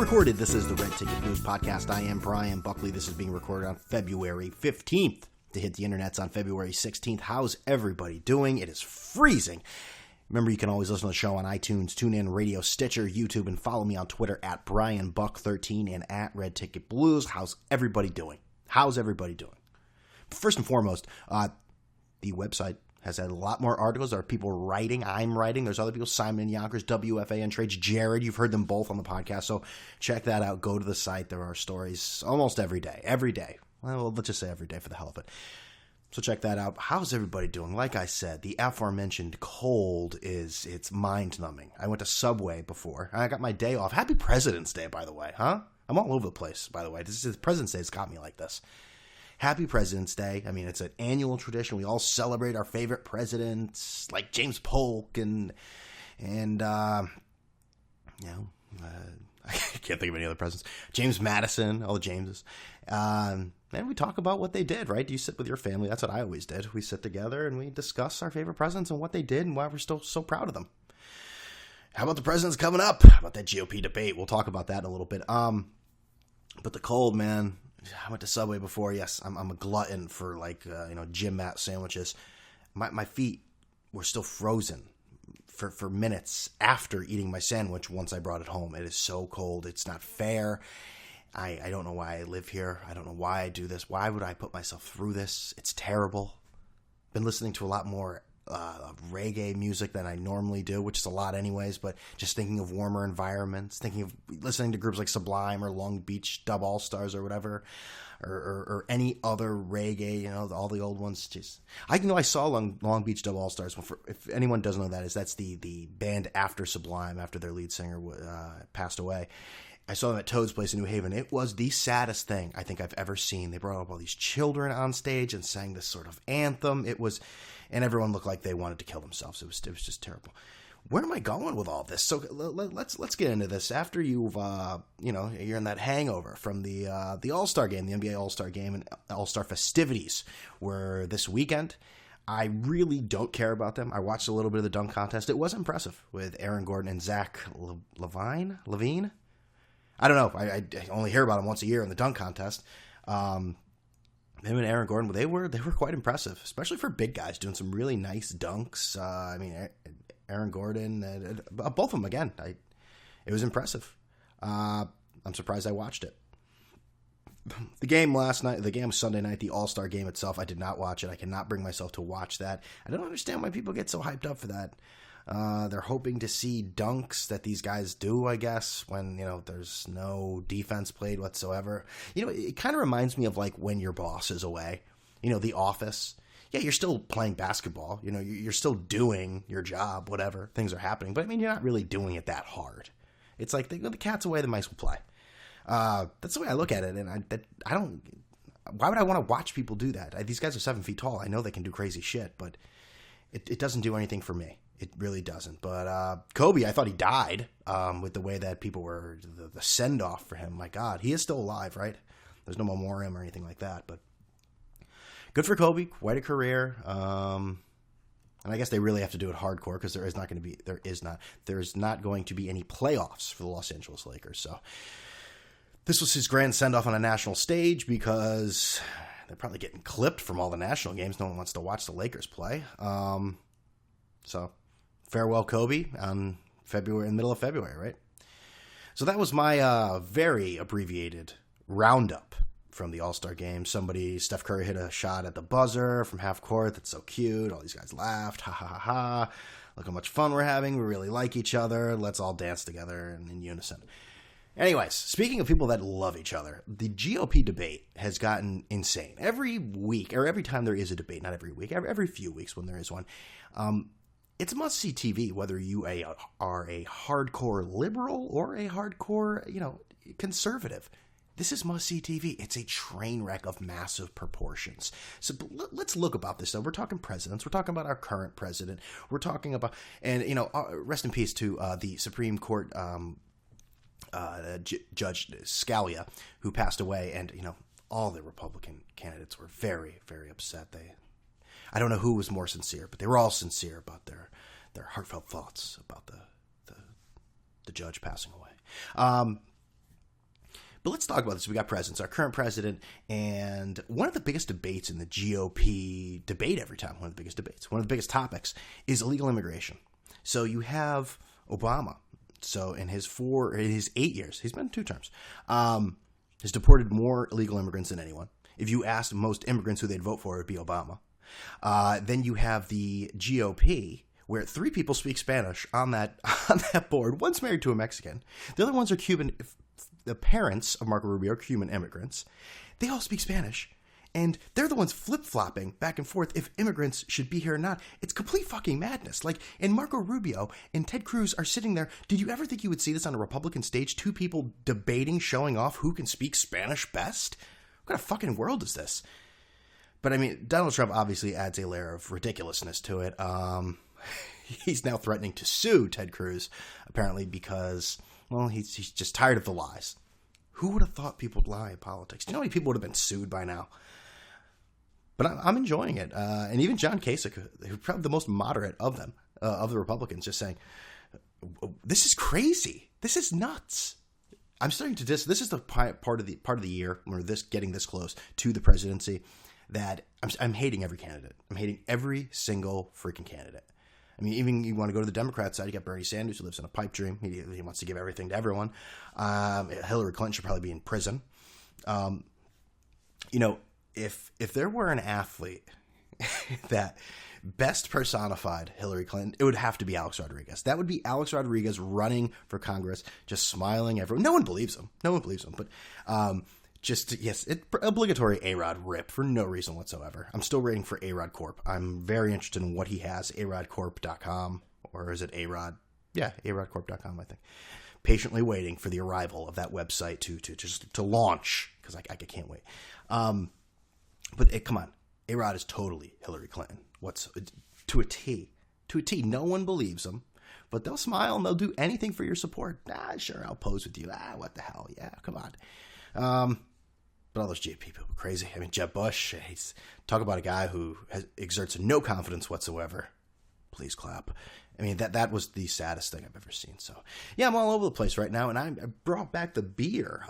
Pre-recorded, this is the Red Ticket Blues Podcast. I am Brian Buckley. This is being recorded on February 15th. To hit the internets on February 16th. How's everybody doing? It is freezing. Remember, you can always listen to the show on iTunes, TuneIn, Radio, Stitcher, YouTube, and follow me on Twitter at BrianBuck13 and at Red Ticket Blues. How's everybody doing? First and foremost, the website has had a lot more articles. There are people writing. I'm writing. There's other people, Simon Yonkers, WFAN Trades, Jared. You've heard them both on the podcast, so check that out. Go to the site. There are stories almost every day. Well, let's just say every day for the hell of it. So check that out. How's everybody doing? Like I said, the aforementioned cold it's mind-numbing. I went to Subway before. I got my day off. Happy President's Day, by the way, huh? I'm all over the place, by the way. President's Day has got me like this. Happy President's Day. I mean, it's an annual tradition. We all celebrate our favorite presidents, like James Polk and I can't think of any other presidents. James Madison, all the Jameses. And we talk about what they did, right? You sit with your family. That's what I always did. We sit together and we discuss our favorite presidents and what they did and why we're still so proud of them. How about the presidents coming up? How about that GOP debate? We'll talk about that in a little bit. But the cold, man. I went to Subway before. Yes, I'm a glutton for gym mat sandwiches. My feet were still frozen for minutes after eating my sandwich once I brought it home. It is so cold. It's not fair. I don't know why I live here. I don't know why I do this. Why would I put myself through this? It's terrible. Been listening to a lot more reggae music than I normally do, which is a lot anyways, but just thinking of warmer environments, thinking of listening to groups like Sublime or Long Beach Dub All-Stars or whatever, or any other reggae, all the old ones. Just I saw Long Beach Dub All-Stars. If anyone doesn't know that's the band after Sublime, after their lead singer passed away. I saw them at Toad's Place in New Haven. It was the saddest thing I think I've ever seen. They brought up all these children on stage and sang this sort of anthem. And everyone looked like they wanted to kill themselves. It was just terrible. Where am I going with all this? So let's get into this. After you've you're in that hangover from the All-Star game, the NBA All-Star game and All-Star festivities were this weekend. I really don't care about them. I watched a little bit of the dunk contest. It was impressive with Aaron Gordon and Zach Levine. I don't know. I only hear about him once a year in the dunk contest. Him and Aaron Gordon, they were quite impressive, especially for big guys doing some really nice dunks. Aaron Gordon, both of them again. It was impressive. I'm surprised I watched it. The game was Sunday night, the All-Star game itself. I did not watch it. I cannot bring myself to watch that. I don't understand why people get so hyped up for that. They're hoping to see dunks that these guys do, I guess, when, there's no defense played whatsoever. It kind of reminds me of like when your boss is away, The Office. Yeah, you're still playing basketball. You're still doing your job, whatever. Things are happening. But, you're not really doing it that hard. It's like the cat's away, the mice will play. That's the way I look at it. And I don't – why would I want to watch people do that? These guys are 7 feet tall. I know they can do crazy shit, but it doesn't do anything for me. It really doesn't. But Kobe, I thought he died with the way that people were, the send-off for him. My God, he is still alive, right? There's no memoriam or anything like that. But good for Kobe. Quite a career. And I guess they really have to do it hardcore because there's not going to be any playoffs for the Los Angeles Lakers. So this was his grand send-off on a national stage because they're probably getting clipped from all the national games. No one wants to watch the Lakers play. So farewell, Kobe, in the middle of February, right? So that was my very abbreviated roundup from the All-Star game. Steph Curry hit a shot at the buzzer from half court. That's so cute. All these guys laughed. Ha, ha, ha, ha. Look how much fun we're having. We really like each other. Let's all dance together and in unison. Anyways, speaking of people that love each other, the GOP debate has gotten insane. Every week, or every time there is a debate, not every week, every few weeks when there is one, it's must-see TV, whether you are a hardcore liberal or a hardcore, conservative. This is must-see TV. It's a train wreck of massive proportions. So let's look about this, though. We're talking presidents. We're talking about our current president. We're talking about, and, rest in peace to the Supreme Court Judge Scalia, who passed away. And, all the Republican candidates were very, very upset. I don't know who was more sincere, but they were all sincere about their heartfelt thoughts about the judge passing away. But let's talk about this. We got presidents, our current president, and one of the biggest debates in the GOP debate every time, one of the biggest topics is illegal immigration. So you have Obama. So in his 8 years, he's been 2 terms, has deported more illegal immigrants than anyone. If you asked most immigrants who they'd vote for, it would be Obama. Then you have the GOP, where 3 people speak Spanish on that board. One's married to a Mexican. The other ones are Cuban. The parents of Marco Rubio are Cuban immigrants. They all speak Spanish. And they're the ones flip-flopping back and forth if immigrants should be here or not. It's complete fucking madness. Like, and Marco Rubio and Ted Cruz are sitting there. Did you ever think you would see this on a Republican stage? 2 people debating, showing off who can speak Spanish best? What kind of fucking world is this? But, I mean, Donald Trump obviously adds a layer of ridiculousness to it. He's now threatening to sue Ted Cruz, apparently, because, well, he's just tired of the lies. Who would have thought people would lie in politics? Do you know how many people would have been sued by now? But I'm enjoying it. And even John Kasich, who's probably the most moderate of them, of the Republicans, just saying, this is crazy. This is nuts. I'm starting to this is the part of the year where getting this close to the presidency that I'm hating every candidate. I'm hating every single freaking candidate. I mean, even you want to go to the Democrat side, you got Bernie Sanders, who lives in a pipe dream. He wants to give everything to everyone. Hillary Clinton should probably be in prison. If there were an athlete that best personified Hillary Clinton, it would have to be Alex Rodriguez. That would be Alex Rodriguez running for Congress, just smiling everyone. No one believes him. But obligatory A-Rod rip for no reason whatsoever. I'm still waiting for A-Rod Corp. I'm very interested in what he has. arodcorp.com, or is it A-Rod? Yeah, arodcorp.com, I think. Patiently waiting for the arrival of that website to launch, because I can't wait. But come on, A-Rod is totally Hillary Clinton. To a T. No one believes him, but they'll smile and they'll do anything for your support. Sure, I'll pose with you. What the hell? Yeah, come on. But all those GOP people are crazy. I mean, Jeb Bush, talk about a guy who exerts no confidence whatsoever. Please clap. I mean, that was the saddest thing I've ever seen. So, yeah, I'm all over the place right now, and I brought back the beer.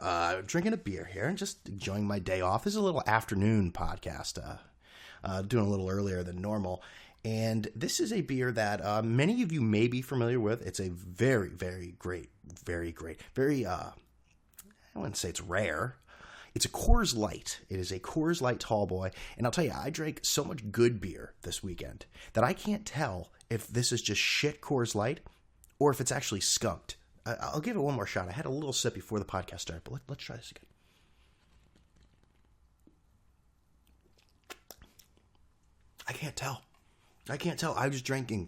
Drinking a beer here and just enjoying my day off. This is a little afternoon podcast, doing a little earlier than normal. And this is a beer that many of you may be familiar with. It's a very, very great, I wouldn't say it's rare. It's a Coors Light. It is a Coors Light tall boy. And I'll tell you, I drank so much good beer this weekend that I can't tell if this is just shit Coors Light or if it's actually skunked. I'll give it one more shot. I had a little sip before the podcast started, but let's try this again. I can't tell. I was drinking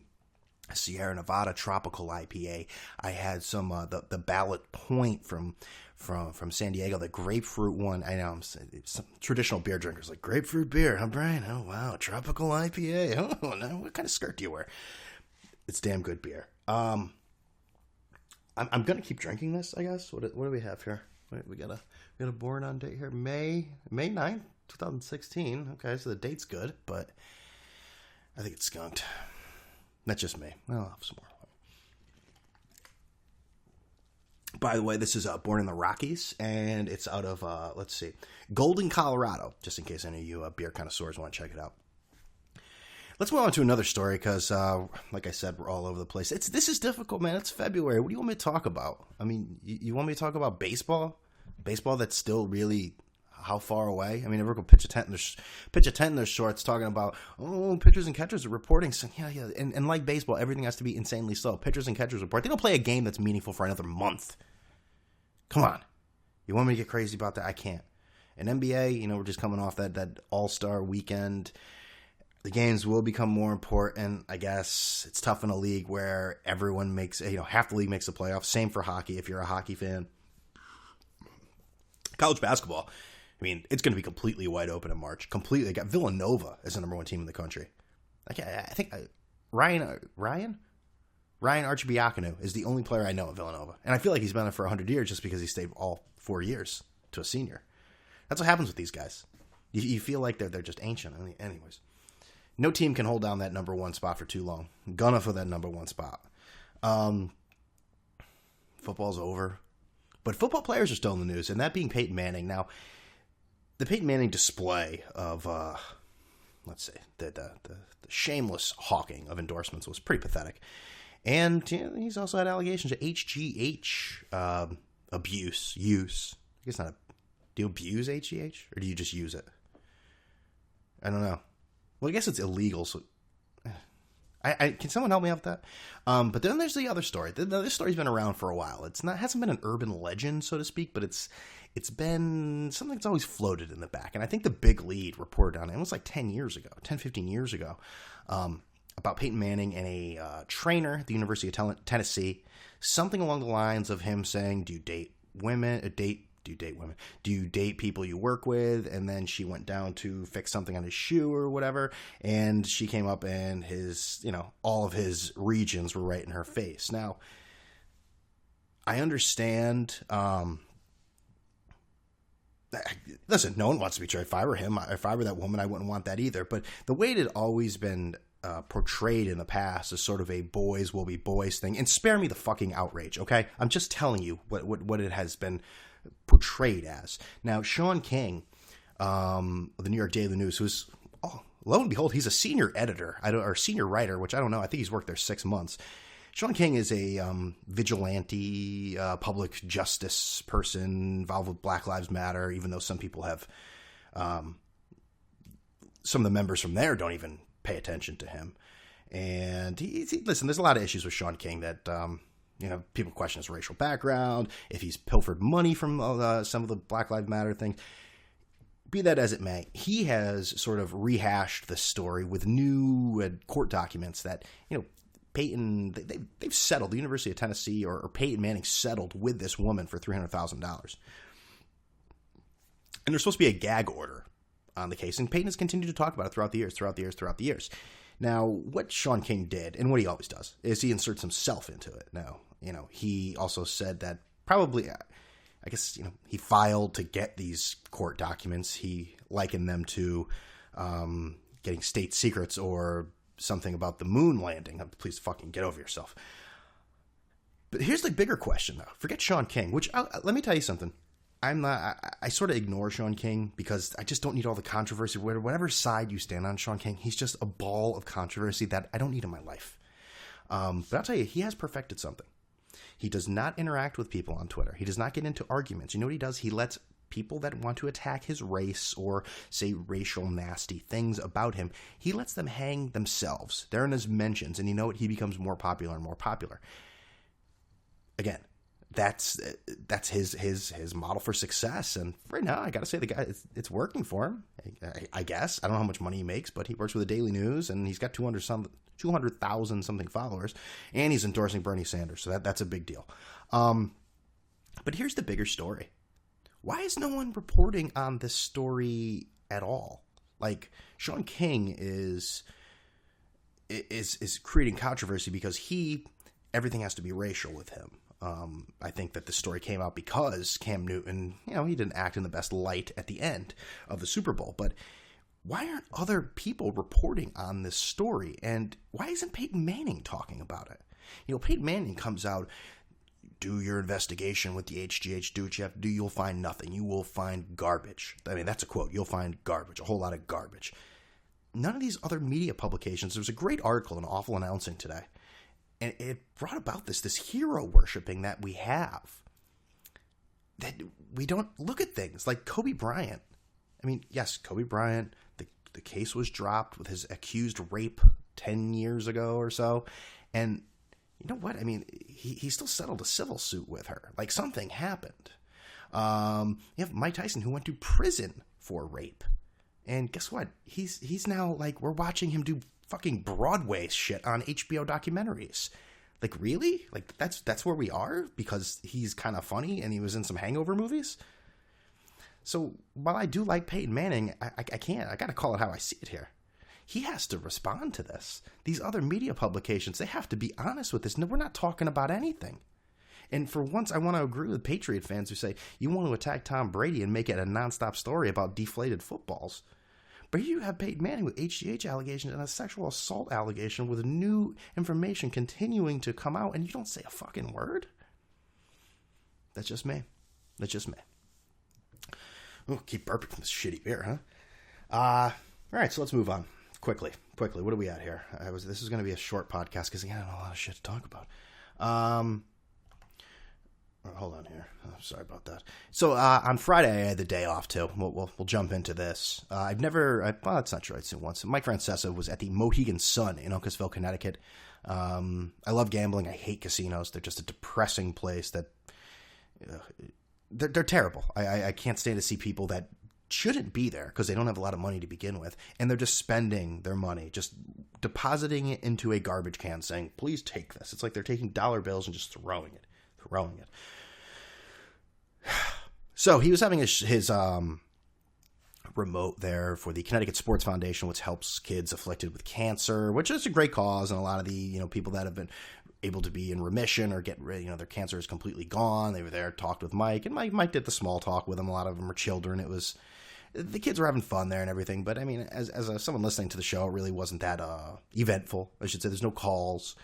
a Sierra Nevada Tropical IPA. I had some the Ballot Point from San Diego, the grapefruit one. I know some traditional beer drinkers like grapefruit beer, huh, Brian? Oh wow, tropical IPA. Oh no, what kind of skirt do you wear? It's damn good beer. I'm gonna keep drinking this, I guess. What do we have here? We got a born on date here, May 9th, 2016. Okay, so the date's good, but I think it's skunked. That's just me. I'll have some more. By the way, this is Born in the Rockies, and it's out of, Golden, Colorado, just in case any of you beer connoisseurs want to check it out. Let's move on to another story, because, like I said, we're all over the place. This is difficult, man. It's February. What do you want me to talk about? I mean, you want me to talk about baseball? Baseball that's still really how far away? I mean, everyone will pitch a tent in their shorts talking about, pitchers and catchers are reporting. So, yeah. And like baseball, everything has to be insanely slow. Pitchers and catchers report. They don't play a game that's meaningful for another month. Come on. You want me to get crazy about that? I can't. And NBA, we're just coming off that all-star weekend. The games will become more important. I guess it's tough in a league where everyone makes, half the league makes the playoffs. Same for hockey if you're a hockey fan. College basketball, I mean, it's going to be completely wide open in March. Completely. Got Villanova as the number one team in the country. I think Ryan Arcidiacono is the only player I know at Villanova. And I feel like he's been there for 100 years just because he stayed all 4 years to a senior. That's what happens with these guys. You feel like they're just ancient. I mean, anyways, no team can hold down that number one spot for too long. Gunna for that number one spot. Football's over. But football players are still in the news, and that being Peyton Manning. Now, the Peyton Manning display of, let's say, the shameless hawking of endorsements was pretty pathetic. And he's also had allegations of HGH use. I guess not. Do you abuse HGH, or do you just use it? I don't know. Well, I guess it's illegal, so... can someone help me out with that? But then there's the other story. This story's been around for a while. Hasn't been an urban legend, so to speak, but it's been something that's always floated in the back. And I think the big lead reported on it was like 15 years ago, about Peyton Manning and a trainer at the University of Tennessee. Something along the lines of him saying, do you date women? Do you date people you work with? And then she went down to fix something on his shoe or whatever, and she came up and all of his regions were right in her face. Now, I understand. Listen, no one wants to be tried. If I were him, if I were that woman, I wouldn't want that either. But the way it had always been portrayed in the past as sort of a boys will be boys thing, and spare me the fucking outrage, okay? I'm just telling you what it has been portrayed as. Now, Shaun King, of the New York Daily News, who's, lo and behold, he's a senior editor, or senior writer, which I don't know. I think he's worked there 6 months. Shaun King is a vigilante, public justice person involved with Black Lives Matter, even though some people have, some of the members from there don't even pay attention to him. And listen, there's a lot of issues with Shaun King that, people question his racial background, if he's pilfered money from some of the Black Lives Matter things. Be that as it may, he has sort of rehashed the story with new court documents that, Peyton, they've settled, the University of Tennessee or Peyton Manning settled with this woman for $300,000. And there's supposed to be a gag order on the case, and Peyton has continued to talk about it throughout the years. Now, what Shaun King did, and what he always does, is he inserts himself into it. Now, he also said that probably, I guess, he filed to get these court documents. He likened them to getting state secrets or something about the moon landing. Please fucking get over yourself. But here's the bigger question, though. Forget Shaun King, which, let me tell you something. I sort of ignore Shaun King because I just don't need all the controversy. Whatever side you stand on Shaun King, he's just a ball of controversy that I don't need in my life. But I'll tell you, he has perfected something. He does not interact with people on Twitter. He does not get into arguments. You know what he does? He lets people that want to attack his race or say racial nasty things about him, he lets them hang themselves. They're in his mentions, and you know what? He becomes more popular and more popular. Again, that's his model for success, and right now I gotta say the guy, it's working for him. I guess I don't know how much money he makes, but he works with the Daily News, and he's got 200,000 something followers, and he's endorsing Bernie Sanders, so that's a big deal. But here's the bigger story: why is no one reporting on this story at all? Like, Shaun King is creating controversy because everything has to be racial with him. I think that the story came out because Cam Newton, he didn't act in the best light at the end of the Super Bowl. But why aren't other people reporting on this story? And why isn't Peyton Manning talking about it? Peyton Manning comes out, do your investigation with the HGH, do what you have to do, you'll find nothing. You will find garbage. I mean, that's a quote. You'll find garbage, a whole lot of garbage. None of these other media publications, there was a great article in Awful Announcing today, and it brought about this hero worshiping that we have, that we don't look at things like Kobe Bryant. I mean, yes, Kobe Bryant, the case was dropped with his accused rape 10 years ago or so. And you know what? I mean, he still settled a civil suit with her. Like, something happened. You have Mike Tyson, who went to prison for rape. And guess what? He's now, like, we're watching him do fucking Broadway shit on HBO documentaries. Like, really? Like, that's where we are? Because he's kind of funny and he was in some Hangover movies? So, while I do like Peyton Manning, I can't. I got to call it how I see it here. He has to respond to this. These other media publications, they have to be honest with this. No, we're not talking about anything. And for once, I want to agree with Patriot fans who say, you want to attack Tom Brady and make it a nonstop story about deflated footballs. But here you have Peyton Manning with HGH allegations and a sexual assault allegation with new information continuing to come out, and you don't say a fucking word? That's just me. That's just me. Oh, keep burping from this shitty beer, huh? All right, so let's move on quickly. What do we at here? This is going to be a short podcast because I have a lot of shit to talk about. Hold on here. Oh, sorry about that. So on Friday, I had the day off too. We'll jump into this. Well, that's not true. I'd seen once. Mike Francesa was at the Mohegan Sun in Uncasville, Connecticut. I love gambling. I hate casinos. They're just a depressing place. They're terrible. I can't stand to see people that shouldn't be there because they don't have a lot of money to begin with, and they're just spending their money, just depositing it into a garbage can, saying, "Please take this." It's like they're taking dollar bills and just throwing it. So he was having his remote there for the Connecticut Sports Foundation, which helps kids afflicted with cancer, which is a great cause, and a lot of the people that have been able to be in remission or get rid, their cancer is completely gone. They were there, talked with Mike, and Mike did the small talk with them. A lot of them are children. The kids were having fun there and everything, but I mean, as someone listening to the show, it really wasn't that eventful. I should say there's no calls.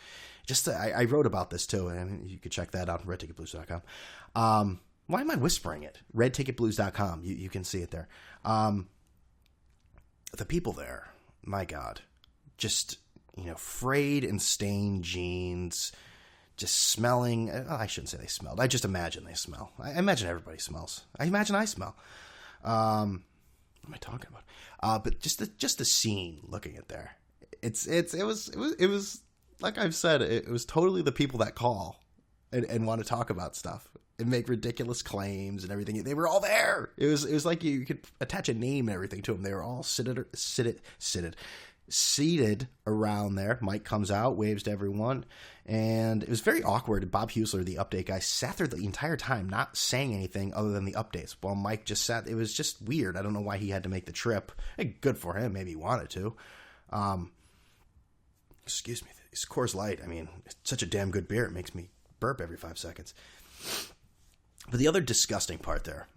Just I wrote about this too, and you could check that out on redticketblues.com. Why am I whispering it? redticketblues.com. You can see it there. The people there, my God, just frayed and stained jeans, just smelling. I shouldn't say they smelled. I just imagine they smell. I imagine everybody smells. I imagine I smell. What am I talking about? But just the scene, looking at there, it was like I've said, it was totally the people that call and want to talk about stuff and make ridiculous claims and everything. They were all there. It was like you could attach a name and everything to them. They were all seated around there. Mike comes out, waves to everyone, and it was very awkward. Bob Husler, the update guy, sat there the entire time, not saying anything other than the updates, while Mike just sat. It was just weird. I don't know why he had to make the trip. Hey, good for him. Maybe he wanted to. Excuse me. It's Coors Light. I mean, it's such a damn good beer. It makes me burp every 5 seconds. But the other disgusting part there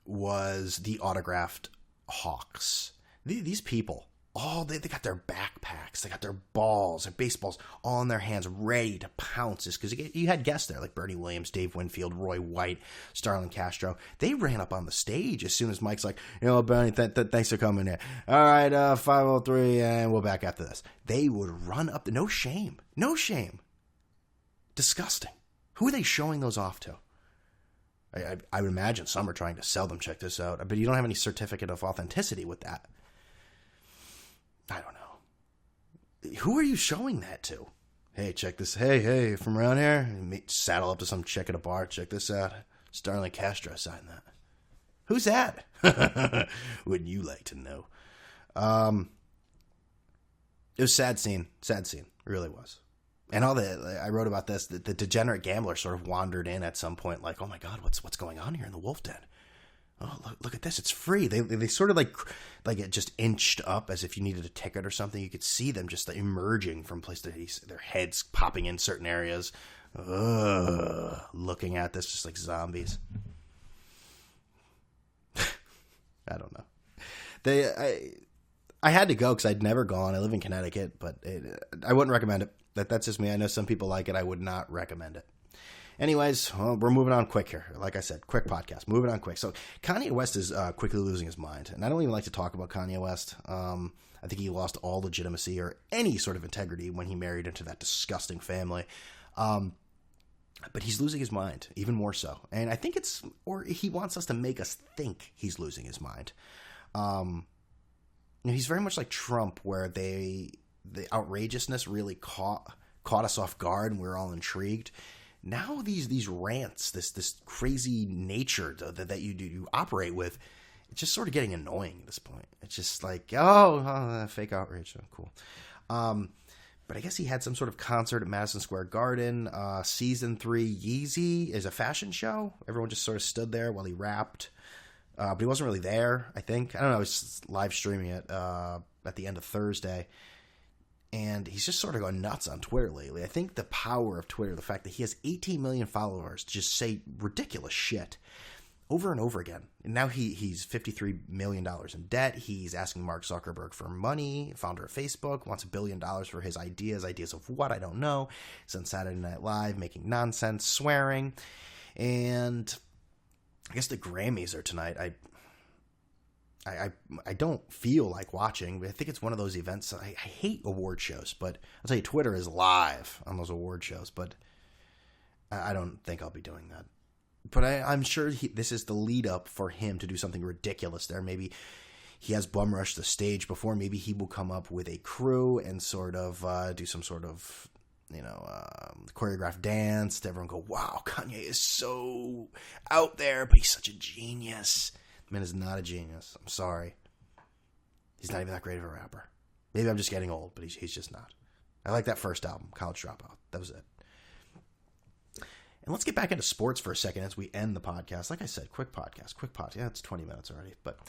was the autographed Hawks. These people, they got their backpacks, they got their balls, their baseballs all in their hands, ready to pounce. Just because you had guests there like Bernie Williams, Dave Winfield, Roy White, Starlin Castro. They ran up on the stage as soon as Mike's like, Bernie, thanks for coming in. All right, 503, and we'll back after this. They would run up. No shame. Disgusting. Who are they showing those off to? I would imagine some are trying to sell them. Check this out. But you don't have any certificate of authenticity with that. I don't know. Who are you showing that to? Hey, check this. Hey, from around here? Saddle up to some chick at a bar. Check this out. Starlin Castro signed that. Who's that? Wouldn't you like to know? It was a sad scene. It really was. And I wrote about this, the degenerate gambler sort of wandered in at some point like, oh my God, what's going on here in the Wolf Den? Oh, look at this. It's free. They sort of like it just inched up as if you needed a ticket or something. You could see them just emerging from places, their heads popping in certain areas, looking at this just like zombies. I don't know. I had to go because I'd never gone. I live in Connecticut, but I wouldn't recommend it. That's just me. I know some people like it. I would not recommend it. Anyways, we're moving on quick here. Like I said, quick podcast. Moving on quick. So Kanye West is quickly losing his mind. And I don't even like to talk about Kanye West. I think he lost all legitimacy or any sort of integrity when he married into that disgusting family. But he's losing his mind, even more so. And I think he wants us to make us think he's losing his mind. He's very much like Trump, where the outrageousness really caught us off guard and we were all intrigued. Now these rants, this crazy nature that you operate with, it's just sort of getting annoying at this point. It's just like, fake outrage. Oh, cool. But I guess he had some sort of concert at Madison Square Garden. Season 3 Yeezy is a fashion show. Everyone just sort of stood there while he rapped. But he wasn't really there, I think. I don't know. He was live streaming it at the end of Thursday. And he's just sort of going nuts on Twitter lately. I think the power of Twitter, the fact that he has 18 million followers, just say ridiculous shit over and over again. And now he's $53 million in debt. He's asking Mark Zuckerberg for money, founder of Facebook, wants $1 billion for his ideas of what, I don't know. He's on Saturday Night Live making nonsense, swearing. And I guess the Grammys are tonight. I don't feel like watching, but I think it's one of those events. I hate award shows, but I'll tell you, Twitter is live on those award shows, but I don't think I'll be doing that. But I'm sure this is the lead up for him to do something ridiculous there. Maybe he has bum rushed the stage before. Maybe he will come up with a crew and sort of do some sort of, choreographed dance to everyone go, wow, Kanye is so out there, but he's such a genius. The man is not a genius. I'm sorry. He's not even that great of a rapper. Maybe I'm just getting old, but he's just not. I like that first album, College Dropout. That was it. And let's get back into sports for a second as we end the podcast. Like I said, quick podcast. Yeah, it's 20 minutes already. But,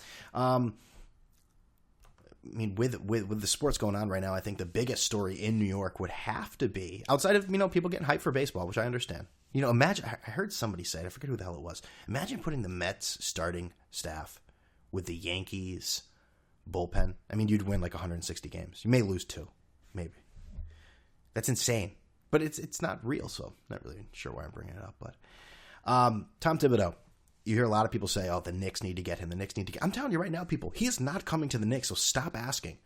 with the sports going on right now, I think the biggest story in New York would have to be, outside of, people getting hyped for baseball, which I understand. Imagine, I heard somebody say it, I forget who the hell it was. Imagine putting the Mets starting staff with the Yankees bullpen. You'd win like 160 games. You may lose 2, maybe. That's insane. But it's not real, so I'm not really sure why I'm bringing it up. But Tom Thibdeau, you hear a lot of people say, oh, the Knicks need to get him. I'm telling you right now, people, he is not coming to the Knicks, so stop asking.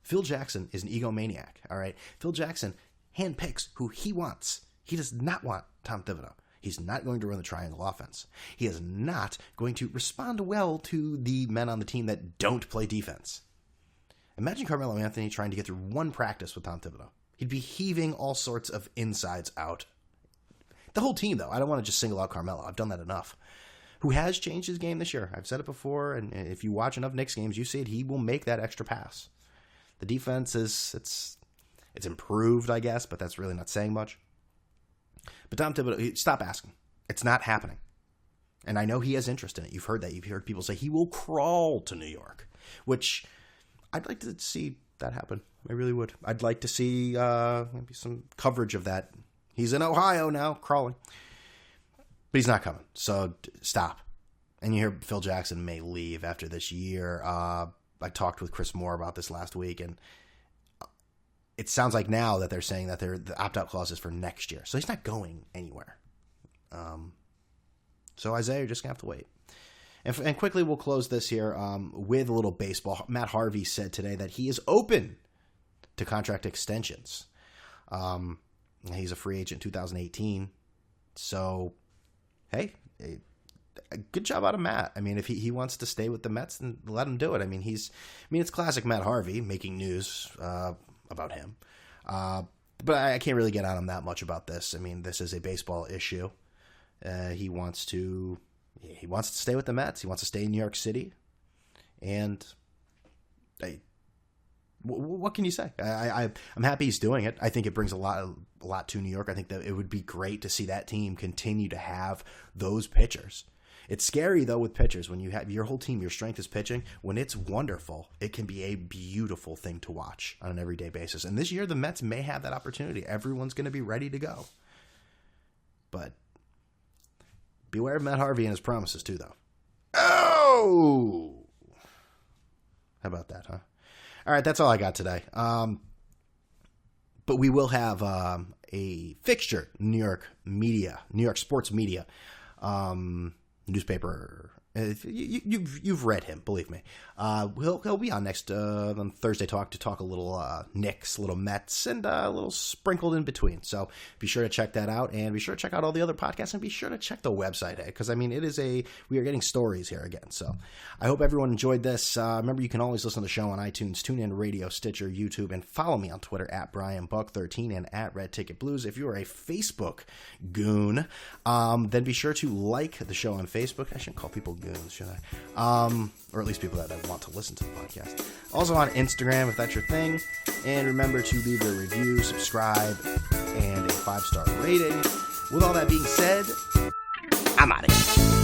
Phil Jackson is an egomaniac, all right? Phil Jackson handpicks who he wants. He does not want Tom Thibdeau. He's not going to run the triangle offense. He is not going to respond well to the men on the team that don't play defense. Imagine Carmelo Anthony trying to get through one practice with Tom Thibdeau. He'd be heaving all sorts of insides out. The whole team, though. I don't want to just single out Carmelo. I've done that enough. Who has changed his game this year. I've said it before, and if you watch enough Knicks games, you see it. He will make that extra pass. The defense it's improved, I guess, but that's really not saying much. But Tom Thibdeau, stop asking. It's not happening. And I know he has interest in it. You've heard that. You've heard people say he will crawl to New York, which I'd like to see that happen. I really would. I'd like to see maybe some coverage of that. He's in Ohio now, crawling. But he's not coming, so stop. And you hear Phil Jackson may leave after this year. I talked with Chris Moore about this last week, and it sounds like now that they're saying that the opt-out clause is for next year. So he's not going anywhere. So Isaiah, you're just going to have to wait. And quickly, we'll close this here with a little baseball. Matt Harvey said today that he is open to contract extensions. He's a free agent in 2018. So, hey, good job out of Matt. If he wants to stay with the Mets, then let him do it. It's classic Matt Harvey making news about him. But I can't really get on him that much about this. This is a baseball issue. He wants to stay with the Mets. He wants to stay in New York City. And what can you say? I'm happy he's doing it. I think it brings a lot to New York. I think that it would be great to see that team continue to have those pitchers. It's scary, though, with pitchers. When you have your whole team, your strength is pitching. When it's wonderful, it can be a beautiful thing to watch on an everyday basis. And this year, the Mets may have that opportunity. Everyone's going to be ready to go. But beware of Matt Harvey and his promises, too, though. Oh! How about that, huh? All right, that's all I got today. But we will have a fixture, New York sports media, newspaper. You've read him, believe me. He'll be on next on Thursday Talk to talk a little Knicks, a little Mets, and a little sprinkled in between. So be sure to check that out, and be sure to check out all the other podcasts, and be sure to check the website, because we are getting stories here again. So I hope everyone enjoyed this. Remember, you can always listen to the show on iTunes, TuneIn Radio, Stitcher, YouTube, and follow me on Twitter at BrianBuck13 and at Red Ticket Blues. If you are a Facebook goon, then be sure to like the show on Facebook. I shouldn't call people goons, should I? Or at least people that want to listen to the podcast. Also on Instagram, if that's your thing. And remember to leave a review, subscribe, and a 5-star rating. With all that being said, I'm out of here.